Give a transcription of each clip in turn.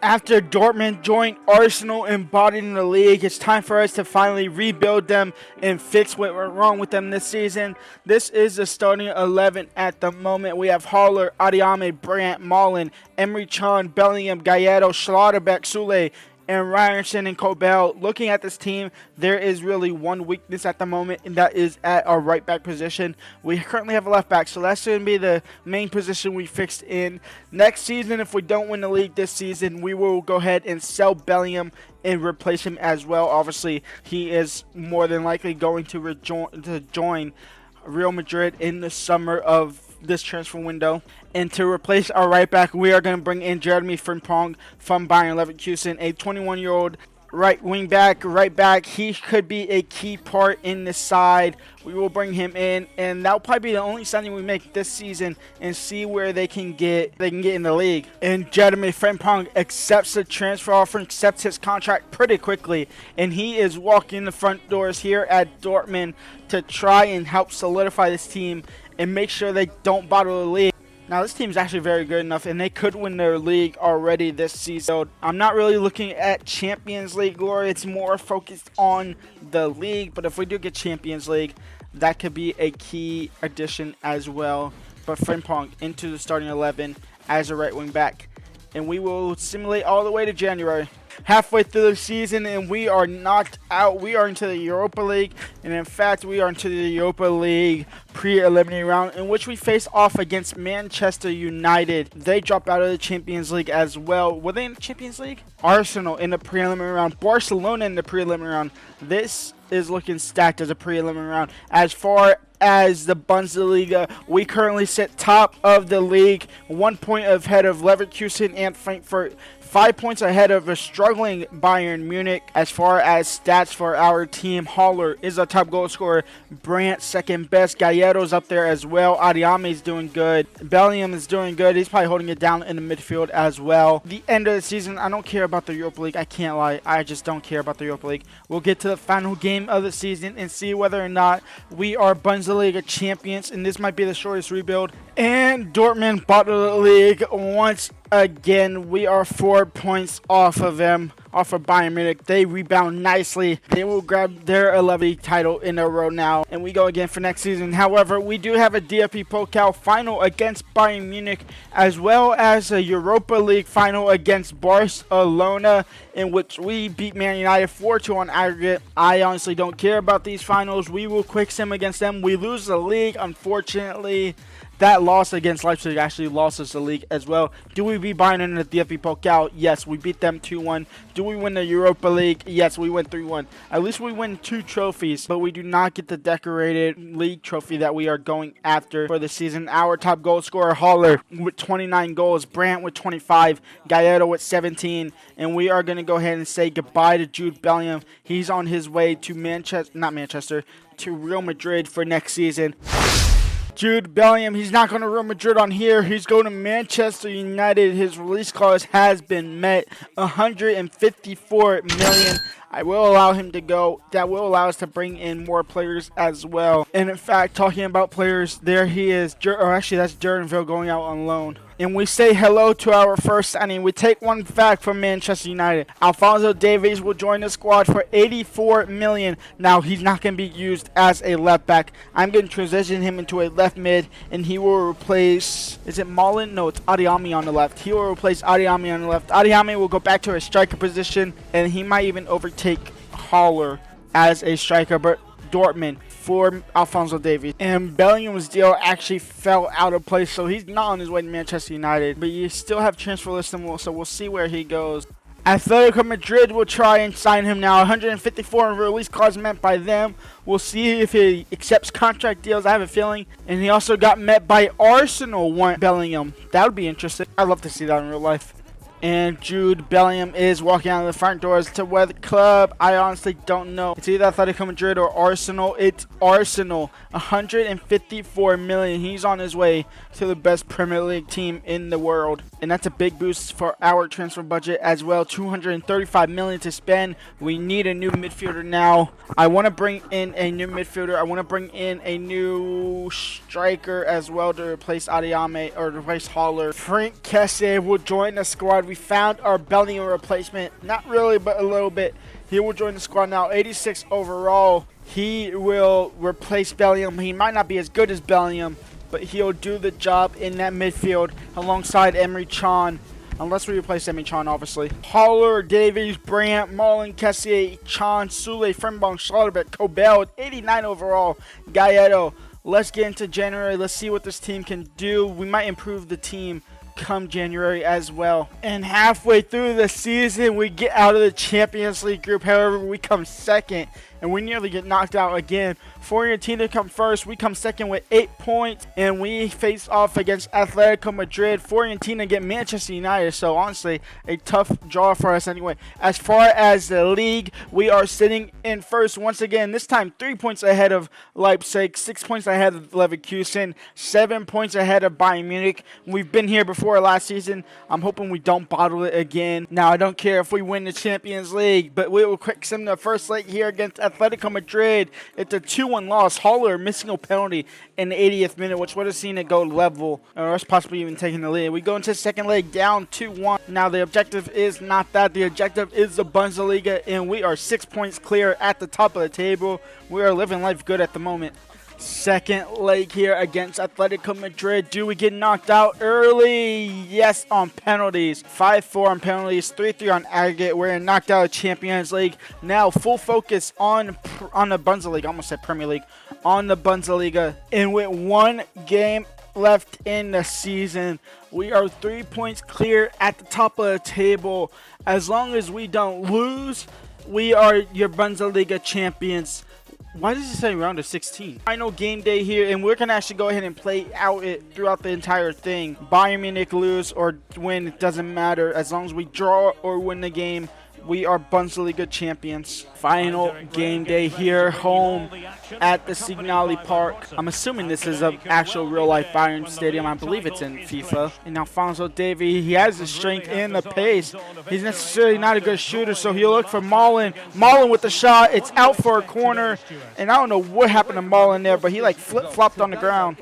After Dortmund joined Arsenal and bought in the league, it's time for us to finally rebuild them and fix what went wrong with them this season. This is the starting 11 at the moment. We have Haller, Adiame, Brandt, Malen, Emery Can, Bellingham, Gallardo, Schlotterbeck, Sule, and Ryerson and Kobel. Looking at this team, there is really one weakness at the moment, and that is at our right back position. We currently have a left back, so that's going to be the main position we fixed in. Next season, if we don't win the league this season, we will go ahead and sell Bellingham and replace him as well. Obviously, he is more than likely going to join Real Madrid in the summer of this transfer window. And to replace our right back, we are going to bring in Jeremy Frimpong from Bayern Leverkusen, a 21-year-old right back. He could be a key part in the side. We will bring him in, and that'll probably be the only signing we make this season and see where they can get in the league. And Jeremy Frimpong accepts the transfer offer, accepts his contract pretty quickly, and he is walking the front doors here at Dortmund to try and help solidify this team and make sure they don't bottle the league. Now, this team is actually very good enough, and they could win their league already this season. So I'm not really looking at Champions League glory. It's more focused on the league. But if we do get Champions League, that could be a key addition as well. But Frimpong into the starting 11 as a right wing back. And we will simulate all the way to January. Halfway through the season, and we are knocked out. We are into the Europa League, and in fact, we are into the Europa League pre-eliminating round, in which we face off against Manchester United. They dropped out of the Champions League as well. Were they in the Champions League? Arsenal in the preliminary round. Barcelona in the preliminary round. This is looking stacked as a preliminary round. As far as the Bundesliga, we currently sit top of the league, 1 point ahead of Leverkusen and Frankfurt, 5 points ahead of a struggling Bayern Munich. As far as stats for our team, Haller is a top goal scorer, Brandt second best, Gallardo's up there as well, Adiame is doing good, Bellingham is doing good, he's probably holding it down in the midfield as well. The end of the season, I don't care about the Europa League, I can't lie, I just don't care about the Europa League. We'll get to the final game of the season and see whether or not we are Bundesliga champions, and this might be the shortest rebuild. And Dortmund bottled the league once again. We are 4 points off of them, off of Bayern Munich. They rebound nicely. They will grab their 11th title in a row now, and we go again for next season. However, we do have a DFB Pokal final against Bayern Munich, as well as a Europa League final against Barcelona, in which we beat Man United 4-2 on aggregate. I honestly don't care about these finals. We will quick sim against them. We lose the league, unfortunately. That loss against Leipzig actually lost us the league as well. Do we beat Bayern in the DFB Pokal? Yes, we beat them 2-1. Do we win the Europa League? Yes, we win 3-1. At least we win 2 trophies, but we do not get the decorated league trophy that we are going after for the season. Our top goal scorer, Haller, with 29 goals, Brandt with 25, Gallardo with 17, and we are going to go ahead and say goodbye to Jude Bellingham. He's on his way to to Real Madrid for next season. Jude Bellingham, he's not going to Real Madrid on here. He's going to Manchester United. His release clause has been met. 154 million. I will allow him to go. That will allow us to bring in more players as well. And in fact, talking about players, there he is. Actually, that's Duranville going out on loan. And we say hello to our first signing. We take one back from Manchester United. Alphonso Davies will join the squad for 84 million. Now, he's not going to be used as a left back. I'm going to transition him into a left mid, and he will replace, is it Malen? No, it's Adiame on the left. He will replace Adiame on the left. Adiame will go back to a striker position, and he might even overtake Haller as a striker, but Dortmund for Alphonso Davies. And Bellingham's deal actually fell out of place, so he's not on his way to Manchester United. But you still have transfer list, so we'll see where he goes. Atletico Madrid will try and sign him now. 154 in release clause meant by them. We'll see if he accepts contract deals. I have a feeling. And he also got met by Arsenal, want Bellingham. That would be interesting. I'd love to see that in real life. And Jude Bellingham is walking out of the front doors to what club? I honestly don't know. It's either Atletico Madrid or Arsenal. It's Arsenal. 154 million. He's on his way to the best Premier League team in the world. And that's a big boost for our transfer budget as well. 235 million to spend. We need a new midfielder now. I want to bring in a new midfielder. I want to bring in a new striker as well to replace Adiame or to replace Haller. Frank Kessié will join the squad we found our Bellingham replacement. Not really, but a little bit. He will join the squad now. 86 overall. He will replace Bellingham. He might not be as good as Bellingham, but he'll do the job in that midfield alongside Emre Can. Unless we replace Emre Can, obviously. Haller, Davies, Brandt, Marlon, Kessier, Can, Sule, Frimpong, Schlotterbeck, Kobel, 89 overall. Gallardo. Let's get into January. Let's see what this team can do. We might improve the team come January as well. And halfway through the season, we get out of the Champions League group. However, we come second, and we nearly get knocked out again. Fiorentina come first. We come second with 8 points, and we face off against Atletico Madrid. Fiorentina get Manchester United, so honestly, a tough draw for us anyway. As far as the league, we are sitting in first once again. This time, 3 points ahead of Leipzig, 6 points ahead of Leverkusen, 7 points ahead of Bayern Munich. We've been here before last season. I'm hoping we don't bottle it again. Now, I don't care if we win the Champions League, but we will quick sim the first leg here against Atletico Madrid. It's a 2-1 loss. Haller missing a penalty in the 80th minute, which would have seen it go level, or us possibly even taking the lead. We go into the second leg down 2-1. Now, the objective is not that. The objective is the Bundesliga, and we are 6 points clear at the top of the table. We are living life good at the moment. Second leg here against Atletico Madrid. Do we get knocked out early? Yes, on penalties. 5-4 on penalties, 3-3 on aggregate. We're in knocked out of Champions League. Now full focus on the Bundesliga. I almost said Premier League. On the Bundesliga. And with 1 game left in the season, we are 3 points clear at the top of the table. As long as we don't lose, we are your Bundesliga champions. Why does it say round of 16? Final game day here, and we're going to actually go ahead and play out it throughout the entire thing. Bayern Munich lose or win, it doesn't matter. As long as we draw or win the game, we are Bundesliga champions. Final game day here, home at the Signal Park. I'm assuming this is an actual real-life Bayern stadium. I believe it's in FIFA. And Alphonso Davies, he has the strength and the pace. He's necessarily not a good shooter, so he'll look for Marlon. Marlon with the shot. It's out for a corner. And I don't know what happened to Marlon there, but he like flip-flopped on the ground.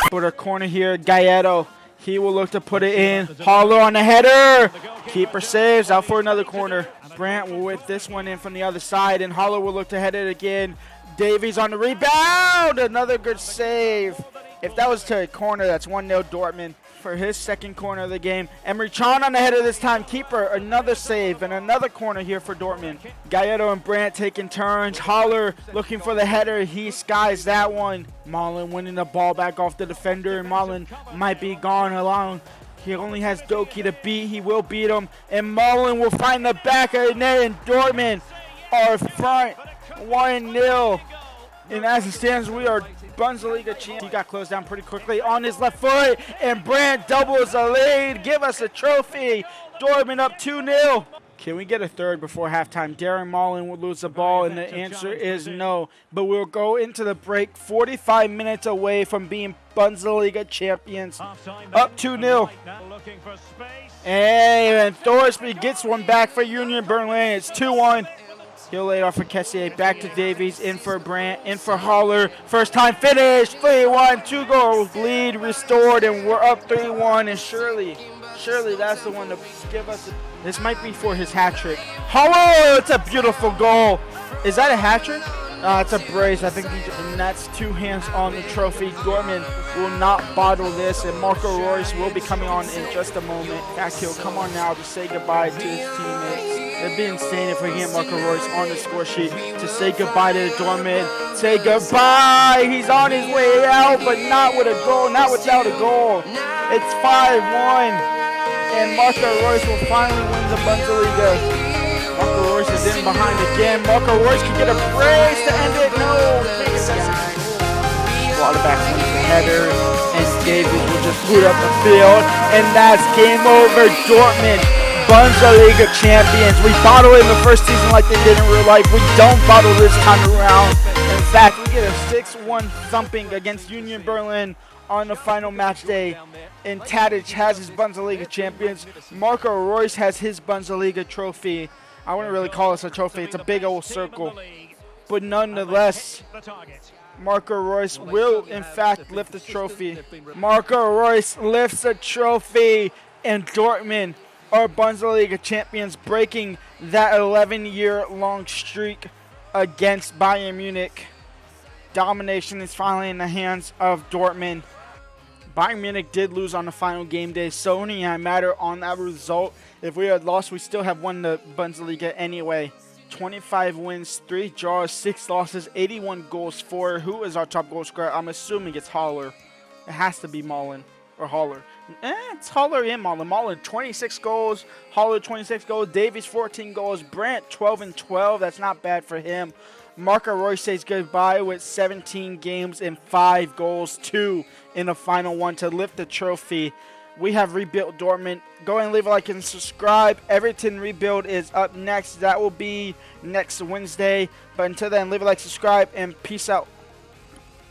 For the corner here, Gallardo. He will look to put it in. Haller on the header. Keeper saves. Out for another corner. Brandt will whip this one in from the other side, and Haller will look to head it again. Davies on the rebound. Another good save. If that was to a corner, that's 1-0 Dortmund. For his second corner of the game. Emre Can on the header this time. Keeper, another save and another corner here for Dortmund. Gallardo and Brandt taking turns. Haller looking for the header. He skies that one. Marlon winning the ball back off the defender, and Marlon might be gone along. He only has Doki to beat. He will beat him. And Marlon will find the back of the net, and Dortmund are front 1-0. And as it stands, we are Bundesliga champions. He got closed down pretty quickly on his left foot, and Brandt doubles the lead. Give us a trophy. Dortmund up 2-0. Can we get a third before halftime? Darren Marlon will lose the ball, and the answer is no. But we'll go into the break 45 minutes away from being Bundesliga champions. Up 2-0. And Thorsby gets one back for Union Berlin. It's 2-1. He'll lay it off for Kessier. Back to Davies. In for Brandt. In for Haller. First time finish. 3-1. 2 goals. Lead restored. And we're up 3-1. And surely that's the one to give us. This might be for his hat trick. Haller! It's a beautiful goal. Is that a hat trick? It's a brace. I think and that's 2 hands on the trophy. Dortmund will not bottle this, and Marco Reus will be coming on in just a moment. In fact, he'll come on now to say goodbye to his teammates. It'd be insane if we get Marco Reus on the score sheet to say goodbye to Dortmund. Say goodbye. He's on his way out, but not with a goal, not without a goal. It's 5-1, and Marco Reus will finally win the Bundesliga. Marco Reus is in behind again. Marco Reus can get a brace to end it. No. Waterback wins the header, and Davies will just boot up the field, and that's game over. Dortmund, Bundesliga champions. We bottled it in the first season like they did in real life. We don't bottle this time around. In fact, we get a 6-1 thumping against Union Berlin on the final match day. And Tadic has his Bundesliga champions. Marco Reus has his Bundesliga trophy. I wouldn't really call this a trophy. It's a big old circle. But nonetheless, Marco Reus will, in fact, lift the trophy. Marco Reus lifts the trophy, and Dortmund our Bundesliga champions, breaking that 11-year-long streak against Bayern Munich. Domination is finally in the hands of Dortmund. Bayern Munich did lose on the final game day, so only a matter on that result. If we had lost, we still have won the Bundesliga anyway. 25 wins, 3 draws, 6 losses, 81 goals for. Who is our top goal scorer? I'm assuming it's Haller. It has to be Mullen or Haller. It's Haller and Mullen. Mullen 26 goals, Haller 26 goals, Davies 14 goals, Brandt 12 and 12. That's not bad for him. Marco Reus says goodbye with 17 games and 5 goals, 2 in the final one to lift the trophy. We have rebuilt Dortmund. Go and leave a like and subscribe. Everton rebuild is up next. That will be next Wednesday. But until then, leave a like, subscribe, and peace out.